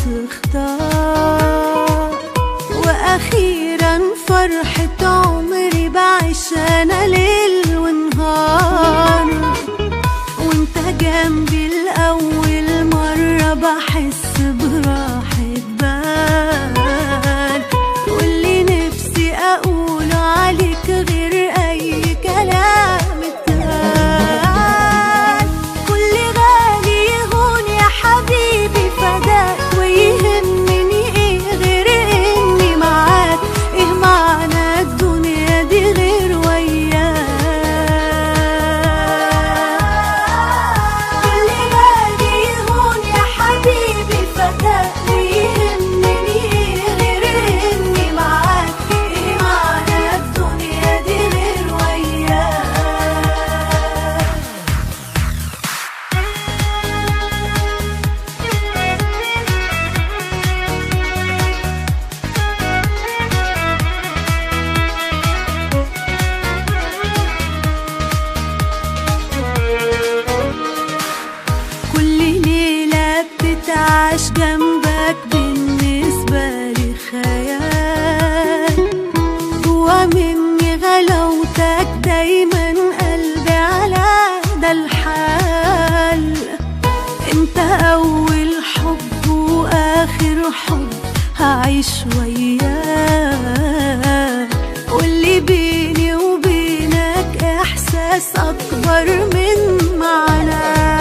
اختار، واخيرا فرحة عمري بعيش انا ليل ونهار. وانت جنبي لأول مرة بحس براحة بال، واللي نفسي اقوله عليك غير اي كلام اتقال. كل غالي يهون يا حبيبي فداك، ويهمني ايه غير اني معاك؟ ايه معنى الدنيا دي غير وياك؟ كل غالي يهون يا حبيبي فداك، ويهمني ايه غير اني معاك؟ ايه معنى الدنيا دي غير وياك؟ كل ليلة بتتعاش جنبك بالنسبة لي خيال، جوا مني غلاوتك دايما قلبي على ده الحال. انت اول حب واخر حب هعيش وياك، واللي بيني وبينك احساس اكبر من معناه.